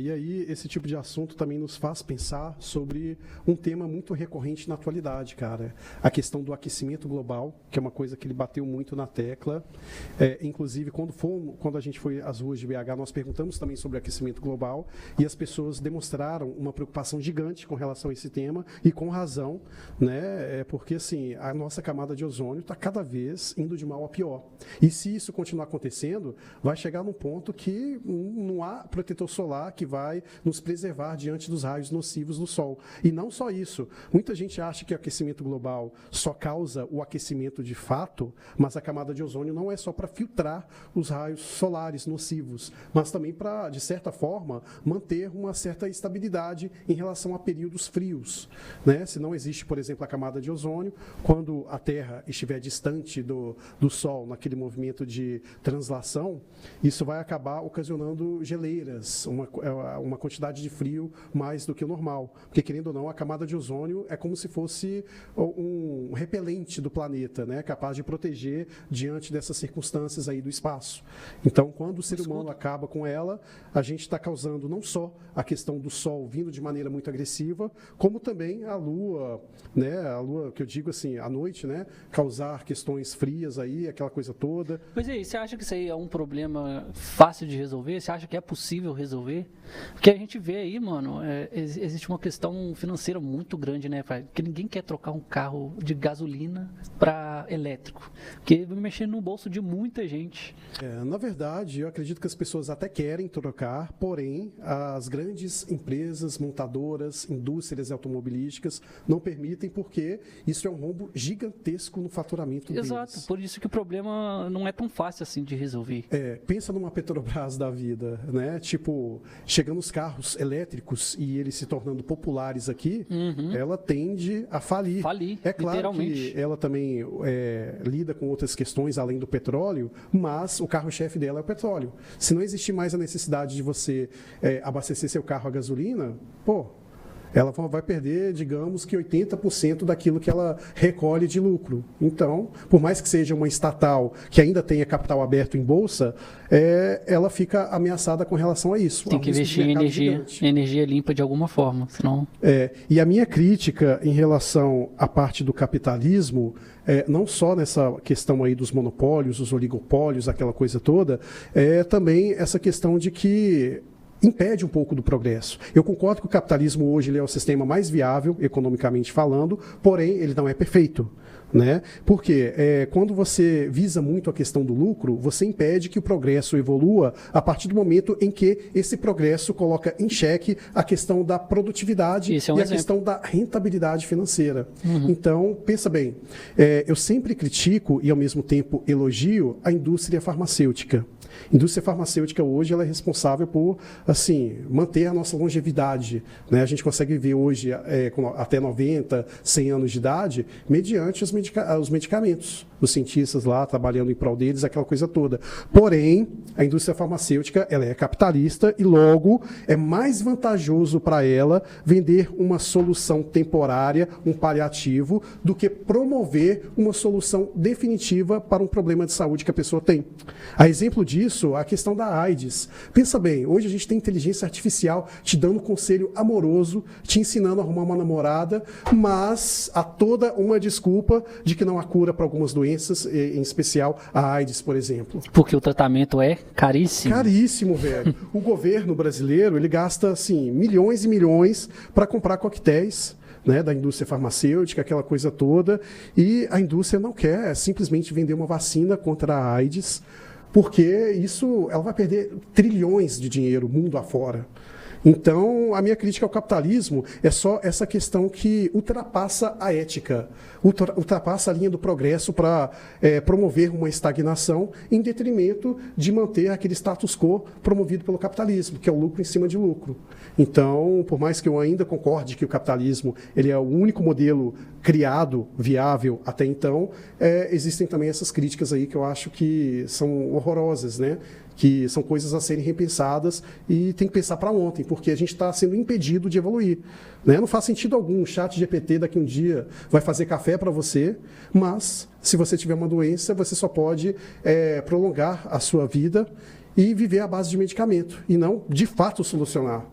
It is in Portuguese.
E aí, esse tipo de assunto também nos faz pensar sobre um tema muito recorrente na atualidade, cara. A questão do aquecimento global, que é uma coisa que ele bateu muito na tecla. Inclusive, quando a gente foi às ruas de BH, nós perguntamos também sobre aquecimento global e as pessoas demonstraram uma preocupação gigante com relação a esse tema e com razão, né? Porque, assim, a nossa camada de ozônio está cada vez indo de mal a pior. E se isso continuar acontecendo, vai chegar num ponto que não há protetor solar que vai nos preservar diante dos raios nocivos do Sol. E não só isso. Muita gente acha que o aquecimento global só causa o aquecimento de fato, mas a camada de ozônio não é só para filtrar os raios solares nocivos, mas também para, de certa forma, manter uma certa estabilidade em relação a períodos frios, né? Se não existe, por exemplo, a camada de ozônio, quando a Terra estiver distante do Sol, naquele movimento de translação, isso vai acabar ocasionando geleiras, uma quantidade de frio mais do que o normal. Porque, querendo ou não, a camada de ozônio é como se fosse um repelente do planeta, né? Capaz de proteger diante dessas circunstâncias aí do espaço. Então, quando o ser humano acaba com ela, a gente está causando não só a questão do Sol vindo de maneira muito agressiva, como também a Lua, né? A Lua, que eu digo assim, à noite, né? Causar questões frias aí, aquela coisa toda. Pois é, você acha que isso aí é um problema fácil de resolver? Você acha que é possível resolver? Porque a gente vê aí, mano, existe uma questão financeira muito grande, né? Porque ninguém quer trocar um carro de gasolina para elétrico, porque vai mexer no bolso de muita gente. Na verdade, eu acredito que as pessoas até querem trocar, porém, as grandes empresas, montadoras, indústrias automobilísticas não permitem, porque isso é um rombo gigantesco no faturamento deles. Exato, por isso que o problema não é tão fácil assim de resolver. Pensa numa Petrobras da vida, né? Tipo, chegando os carros elétricos e eles se tornando populares aqui, ela tende a falir. É claro que ela também lida com outras questões além do petróleo, mas o carro-chefe dela é o petróleo. Se não existir mais a necessidade de você abastecer seu carro a gasolina, ela vai perder, digamos que 80% daquilo que ela recolhe de lucro. Então, por mais que seja uma estatal que ainda tenha capital aberto em bolsa, ela fica ameaçada com relação a isso. Tem que investir em energia limpa de alguma forma, senão... E a minha crítica em relação à parte do capitalismo, não só nessa questão aí dos monopólios, os oligopólios, aquela coisa toda, é também essa questão de que impede um pouco do progresso. Eu concordo que o capitalismo hoje ele é o sistema mais viável, economicamente falando, porém ele não é perfeito, né? Porque quando você visa muito a questão do lucro, você impede que o progresso evolua a partir do momento em que esse progresso coloca em xeque a questão da produtividade a questão da rentabilidade financeira. Então, pensa bem, eu sempre critico e ao mesmo tempo elogio a indústria farmacêutica. A indústria farmacêutica hoje ela é responsável por manter a nossa longevidade, né? A gente consegue viver hoje com até 90, 100 anos de idade mediante os medicamentos. Os cientistas lá trabalhando em prol deles, aquela coisa toda. Porém, a indústria farmacêutica ela é capitalista e logo é mais vantajoso para ela vender uma solução temporária, um paliativo, do que promover uma solução definitiva para um problema de saúde que a pessoa tem. A exemplo disso, a questão da AIDS. Pensa bem, hoje a gente tem inteligência artificial te dando conselho amoroso, te ensinando a arrumar uma namorada, mas há toda uma desculpa de que não há cura para algumas doenças, em especial a AIDS, por exemplo. Porque o tratamento é caríssimo. Caríssimo, velho. O governo brasileiro, ele gasta, milhões e milhões para comprar coquetéis, né, da indústria farmacêutica, aquela coisa toda, e a indústria não quer simplesmente vender uma vacina contra a AIDS, porque ela vai perder trilhões de dinheiro mundo afora. Então, a minha crítica ao capitalismo é só essa questão que ultrapassa a ética, ultrapassa a linha do progresso para promover uma estagnação em detrimento de manter aquele status quo promovido pelo capitalismo, que é o lucro em cima de lucro. Então, por mais que eu ainda concorde que o capitalismo ele é o único modelo criado, viável até então, existem também essas críticas aí que eu acho que são horrorosas, né? Que são coisas a serem repensadas e tem que pensar para ontem, porque a gente está sendo impedido de evoluir, né? Não faz sentido algum o ChatGPT daqui um dia vai fazer café para você, mas se você tiver uma doença, você só pode prolongar a sua vida e viver à base de medicamento, e não, de fato, solucionar.